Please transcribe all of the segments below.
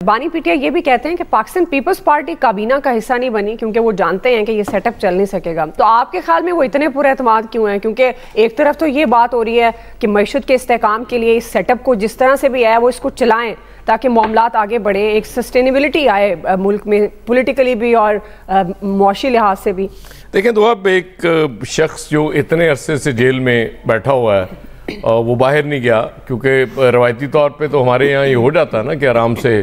बानी पीटीआई ये भी कहते हैं कि पाकिस्तान पीपल्स पार्टी काबीना का हिस्सा नहीं बनी क्योंकि वो जानते हैं कि ये सेटअप चल नहीं सकेगा। तो आपके ख्याल में वो इतने पूरे एतमाद क्यों हैं? क्योंकि एक तरफ तो ये बात हो रही है कि मईशत के इस्तेहकाम के लिए इस सेटअप को जिस तरह से भी आया वो इसको चलाएं ताकि मामलात आगे बढ़े, एक सस्टेनेबिलिटी आए मुल्क में पॉलिटिकली भी और मुआशी लिहाज से भी। देखें तो अब एक शख्स जो इतने अरसे से जेल में बैठा हुआ है वो बाहर नहीं गया, क्योंकि रवायती तौर पे तो हमारे यहाँ ये हो जाता है ना कि आराम से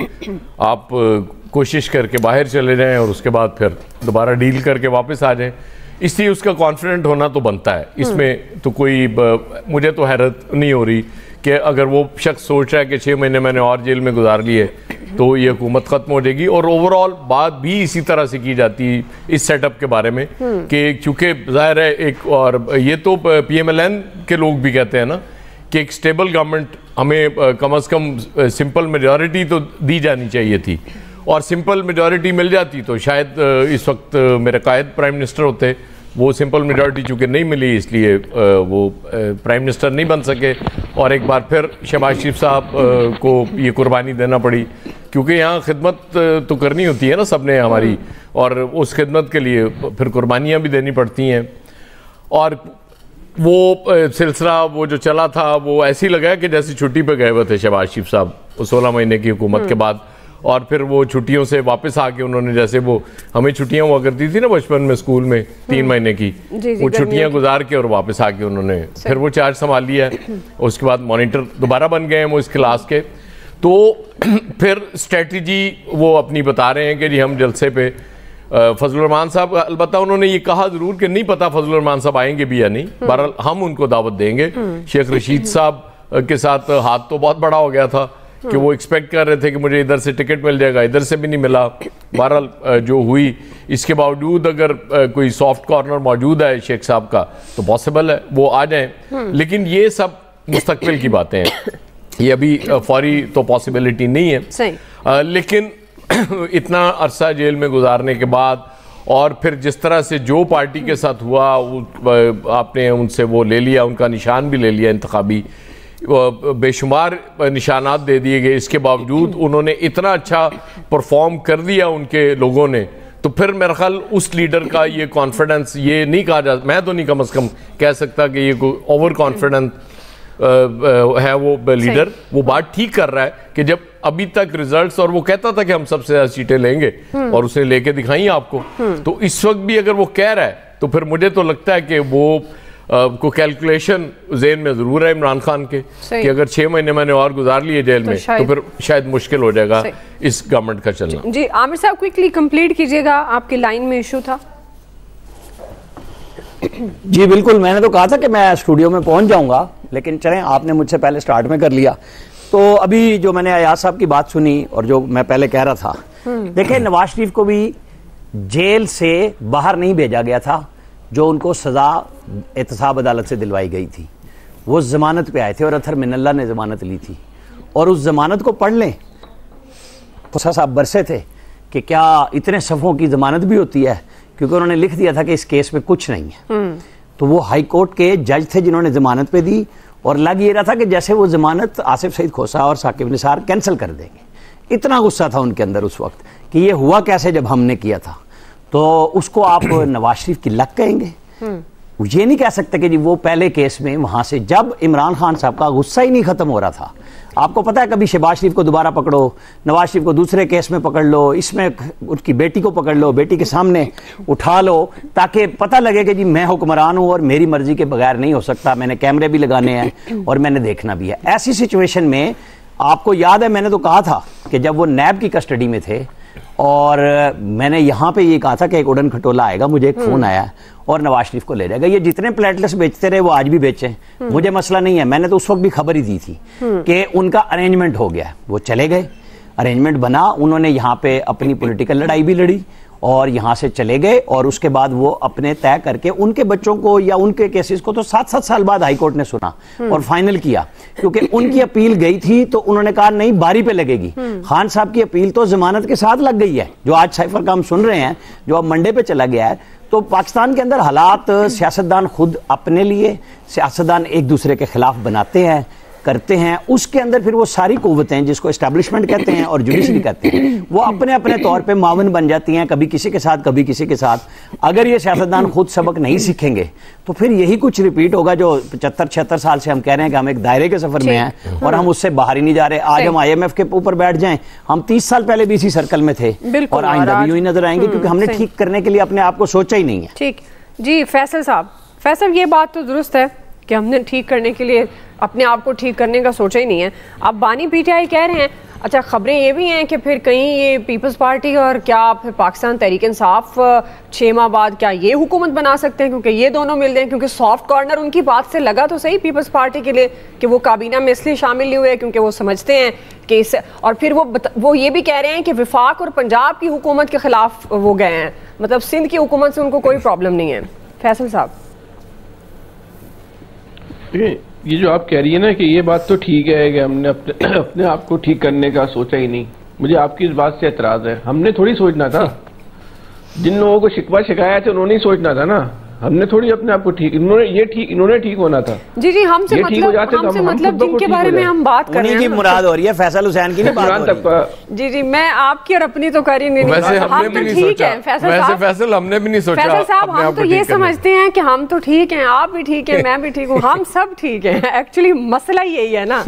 आप कोशिश करके बाहर चले जाएं और उसके बाद फिर दोबारा डील करके वापस आ जाएं, इसलिए उसका कॉन्फिडेंट होना तो बनता है। इसमें तो कोई मुझे तो हैरत नहीं हो रही कि अगर वो शख्स सोच रहा है कि 6 महीने मैंने और जेल में गुजार लिए तो ये हुकूमत ख़त्म हो जाएगी। और ओवरऑल बात भी इसी तरह से की जाती है इस सेटअप के बारे में कि चूँकि ज़ाहिर है एक, और ये तो PMLN के लोग भी कहते हैं ना कि एक स्टेबल गवर्नमेंट हमें कम अज़ कम सिंपल मेजॉरिटी तो दी जानी चाहिए थी, और सिंपल मेजॉरिटी मिल जाती तो शायद इस वक्त मेरे कायद प्राइम मिनिस्टर होते। वो सिंपल मेजॉरिटी चूँकि नहीं मिली इसलिए वो प्राइम मिनिस्टर नहीं बन सके, और एक बार फिर शहबाज शरीफ साहब को ये कुर्बानी देना पड़ी, क्योंकि यहाँ खिदमत तो करनी होती है ना सबने हमारी, और उस खिदमत के लिए फिर कुर्बानियाँ भी देनी पड़ती हैं। और वो सिलसिला वो जो चला था वो ऐसे ही लगा कि जैसे छुट्टी पे गए हुए थे शहबाज शरीफ साहब 16 महीने की हुकूमत के बाद, और फिर वो छुट्टियों से वापस आके उन्होंने, जैसे वो हमें छुट्टियां हुआ करती थी ना बचपन में स्कूल में 3 महीने की, वो छुट्टियां गुजार के और वापस आके उन्होंने फिर वो चार्ज संभाल लिया। उसके बाद मॉनिटर दोबारा बन गए हैं वो इस क्लास के। तो फिर स्ट्रेटजी वो अपनी बता रहे हैं कि जी हम जलसे पे फजलुर रहमान साहब, अलबत्ता उन्होंने ये कहा ज़रूर कि नहीं पता फजलुर रहमान साहब आएंगे भी या नहीं, बहरहाल हम उनको दावत देंगे। शेख रशीद साहब के साथ हाथ तो बहुत बड़ा हो गया था कि वो एक्सपेक्ट कर रहे थे कि मुझे इधर से टिकट मिल जाएगा, इधर से भी नहीं मिला। बहरहाल जो हुई, इसके बावजूद अगर कोई सॉफ्ट कॉर्नर मौजूद है शेख साहब का तो पॉसिबल है वो आ जाएं, लेकिन ये सब मुस्तकबिल की बातें हैं, ये अभी फौरी तो पॉसिबिलिटी नहीं है। लेकिन इतना अरसा जेल में गुजारने के बाद और फिर जिस तरह से जो पार्टी के साथ हुआ, आपने उनसे वो ले लिया, उनका निशान भी ले लिया इंतखाबी, बेशुमार निशानात दे दिए गए, इसके बावजूद उन्होंने इतना अच्छा परफॉर्म कर दिया उनके लोगों ने, तो फिर मेरा ख्याल उस लीडर का ये कॉन्फिडेंस, ये नहीं कहा जा, मैं तो नहीं कम अज़ कम कह सकता कि ये कोई ओवर कॉन्फिडेंस है वो लीडर। वो बात ठीक कर रहा है कि जब अभी तक रिजल्ट्स, और वो कहता था कि हम सबसे ज़्यादा सीटें लेंगे और उसने लेके दिखाई आपको, तो इस वक्त भी अगर वो कह रहा है तो फिर मुझे तो लगता है कि वो को कैलकुलेशन ज़हन में ज़रूर है इमरान खान के कि अगर 6 महीने मैंने और गुजार लिए जेल में तो फिर शायद मुश्किल हो जाएगा इस गवर्नमेंट का चलना। जी आमिर साहब क्विकली कंप्लीट कीजिएगा, आपकी लाइन में इशू था। जी बिल्कुल, मैंने तो कहा था कि मैं स्टूडियो में पहुंच जाऊंगा, लेकिन चलें आपने मुझसे पहले स्टार्ट में कर लिया। तो अभी जो मैंने अयाज साहब की बात सुनी और जो मैं पहले कह रहा था, देखिए नवाज शरीफ को भी जेल से बाहर नहीं भेजा गया था, जो उनको सजा एहतसाब अदालत से दिलवाई गई थी। वो जमानत पे आए थे और अथर मिनल्ला ने जमानत ली थी, और उस जमानत को पढ़ लें, साहब बरसे थे कि क्या इतने सफ़ों की जमानत भी होती है, क्योंकि उन्होंने लिख दिया था कि इस केस में कुछ नहीं है। तो वो हाई कोर्ट के जज थे जिन्होंने जमानत पे दी, और लग ये रहा था कि जैसे वो जमानत आसिफ सईद खोसा और साकिब निसार कैंसिल कर देंगे। इतना गुस्सा था उनके अंदर उस वक्त कि ये हुआ कैसे जब हमने किया था। तो उसको आप नवाज शरीफ की लक कहेंगे? ये नहीं कह सकते कि जी वो पहले केस में वहां से, जब इमरान खान साहब का गुस्सा ही नहीं खत्म हो रहा था। आपको पता है कभी शहबाज शरीफ को दोबारा पकड़ो, नवाज शरीफ को दूसरे केस में पकड़ लो, इसमें उसकी बेटी को पकड़ लो, बेटी के सामने उठा लो, ताकि पता लगे कि जी मैं हुक्मरान हूं और मेरी मर्जी के बगैर नहीं हो सकता, मैंने कैमरे भी लगाने हैं और मैंने देखना भी है। ऐसी सिचुएशन में आपको याद है मैंने तो कहा था कि जब वो नैब की कस्टडी में थे, और मैंने यहाँ पे ये कहा था कि एक उड़न खटोला आएगा, मुझे एक फोन आया और नवाज शरीफ को ले जाएगा। ये जितने प्लेटलेट्स बेचते रहे वो आज भी बेचें, मुझे मसला नहीं है। मैंने तो उस वक्त भी खबर ही दी थी कि उनका अरेंजमेंट हो गया, वो चले गए, अरेंजमेंट बना, उन्होंने यहाँ पे अपनी पॉलिटिकल लड़ाई भी लड़ी और यहाँ से चले गए, और उसके बाद वो अपने तय करके उनके बच्चों को या उनके केसेस को तो 7-7 साल बाद हाईकोर्ट ने सुना और फाइनल किया, क्योंकि उनकी अपील गई थी तो उन्होंने कहा नहीं बारी पे लगेगी। खान साहब की अपील तो जमानत के साथ लग गई है, जो आज साइफर का हम सुन रहे हैं, जो अब मंडे पे चला गया है। तो पाकिस्तान के अंदर हालात सियासतदान खुद अपने लिए, सियासतदान एक दूसरे के खिलाफ बनाते हैं, करते हैं, उसके अंदर फिर वो सारी कुव्वतें जिसको एस्टैब्लिशमेंट कहते हैं और जुडिशरी कहते हैं, वो अपने अपने तौर पे मावन बन जाती हैं, कभी किसी के साथ कभी किसी के साथ। अगर ये सियासतदान खुद सबक नहीं सीखेंगे तो फिर यही कुछ रिपीट होगा जो 75-76 साल से हम कह रहे हैं कि हम एक दायरे के सफर में हैं और हम उससे बाहर ही नहीं जा रहे। आज हम IMF के ऊपर बैठ जाएं, हम 30 साल पहले भी इसी सर्कल में थे और आइंदा भी यूं ही नजर आएंगे, क्योंकि हमने ठीक करने के लिए अपने आप को सोचा ही नहीं है। ठीक जी, फैसल साहब, ये बात तो दुरुस्त है कि हमने ठीक करने के लिए अपने आप को ठीक करने का सोचा ही नहीं है। अब बानी PTI कह रहे हैं, अच्छा खबरें ये भी हैं कि फिर कहीं ये पीपल्स पार्टी और क्या फिर पाकिस्तान तहरीक इंसाफ 6 माह बाद क्या ये हुकूमत बना सकते हैं, क्योंकि ये दोनों मिल रहे हैं, क्योंकि सॉफ्ट कॉर्नर उनकी बात से लगा तो सही पीपल्स पार्टी के लिए कि वो काबीना में इसलिए शामिल नहीं हुए क्योंकि वो समझते हैं कि इस, और फिर वो ये भी कह रहे हैं कि विफाक और पंजाब की हुकूमत के खिलाफ वो गए हैं, मतलब सिंध की हुकूमत से उनको कोई प्रॉब्लम नहीं है। फैसल साहब, ये जो आप कह रही है ना कि ये बात तो ठीक है कि हमने अपने आप को ठीक करने का सोचा ही नहीं, मुझे आपकी इस बात से एतराज है। हमने थोड़ी सोचना था, जिन लोगों को शिकवा शिकायत है उन्होंने ही सोचना था ना, हमने थोड़ी अपने आप को ठीक, इन्होंने ठीक होना था। जी हमसे मतलब जिनके बारे में हम बात कर रहे हैं, उन्हीं की मुराद हो रही है, फैसल हुसैन की नहीं बात हो रही है। जी मैं आपकी और अपनी तो कर ही नहीं। वैसे हमने भी नहीं सोचा, फैसल हमने भी नहीं सोचा। फैसल साहब, हम तो ये समझते हैं कि हम तो ठीक हैं, आप भी ठीक हैं, मैं भी ठीक हूँ, हम सब ठीक हैं। एक्चुअली मसला यही है ना।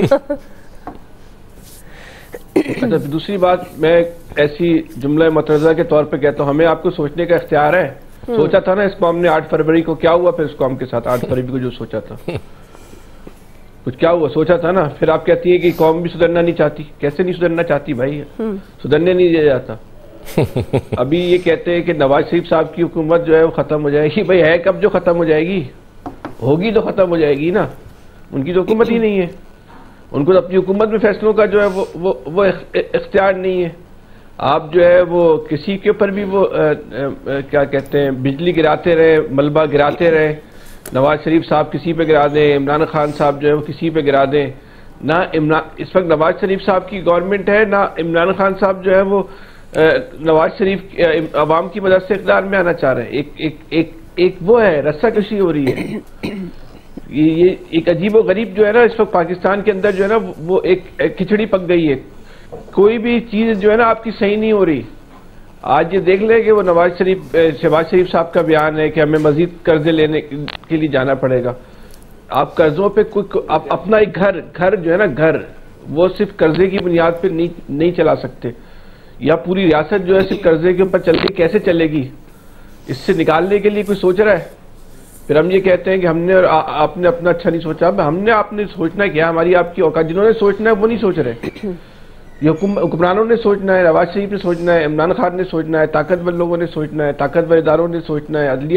अच्छा, दूसरी बात मैं ऐसी जुमला मतरज़ा के तौर पे कहता हूँ, हमें आपको सोचने का इख्तियार है। सोचा था ना इस कौम ने 8 फरवरी को, क्या हुआ फिर इस कौम के साथ 8 फरवरी को जो सोचा था, कुछ क्या हुआ, सोचा था ना। फिर आप कहती है कि कौम भी सुधरना नहीं चाहती, कैसे नहीं सुधरना चाहती भाई, सुधरने नहीं दिया जाता। अभी ये कहते हैं कि नवाज शरीफ साहब की हुकूमत जो है वो खत्म हो जाएगी, भाई है कब जो खत्म हो जाएगी, होगी तो खत्म हो जाएगी ना, उनकी तो हुकूमत ही नहीं है, उनको तो अपनी हुकूमत में फैसलों का जो है वो इख्तियार नहीं है। आप जो है वो किसी के ऊपर भी वो क्या कहते हैं बिजली गिराते रहे, मलबा गिराते रहे, नवाज शरीफ साहब किसी पे गिरा दें, इमरान खान साहब जो है वो किसी पे गिरा दें ना। इस वक्त नवाज शरीफ साहब की गवर्नमेंट है ना, इमरान खान साहब जो है वो नवाज शरीफ अवाम की मदद से इक़्तिदार में आना चाह रहे हैं। एक वो है रस्साकशी हो रही है। ये एक अजीब व गरीब जो है ना इस वक्त पाकिस्तान के अंदर जो है ना वो एक खिचड़ी पक गई है, कोई भी चीज जो है ना आपकी सही नहीं हो रही। आज ये देख ले कि वो शहबाज शरीफ साहब का बयान है कि हमें मजीद कर्जे लेने के लिए जाना पड़ेगा। आप कर्जों पे आप अपना एक घर जो है ना, घर वो सिर्फ कर्जे की बुनियाद पे नहीं चला सकते, या पूरी रियासत जो है सिर्फ कर्जे के ऊपर चल के कैसे चलेगी, इससे निकालने के लिए कोई सोच रहा है। फिर हम ये कहते हैं कि हमने और आपने अपना अच्छा नहीं सोचा। हमने आपने सोचना क्या, हमारी आपकी औकात, जिन्होंने सोचना है वो नहीं सोच रहे। ये हुक्मरानों ने सोचना है, नवाज शरीफ ने सोचना है, इमरान खान ने सोचना है, ताकतवर लोगों ने सोचना है, ताकतवर इदारों ने सोचना है, अदलिया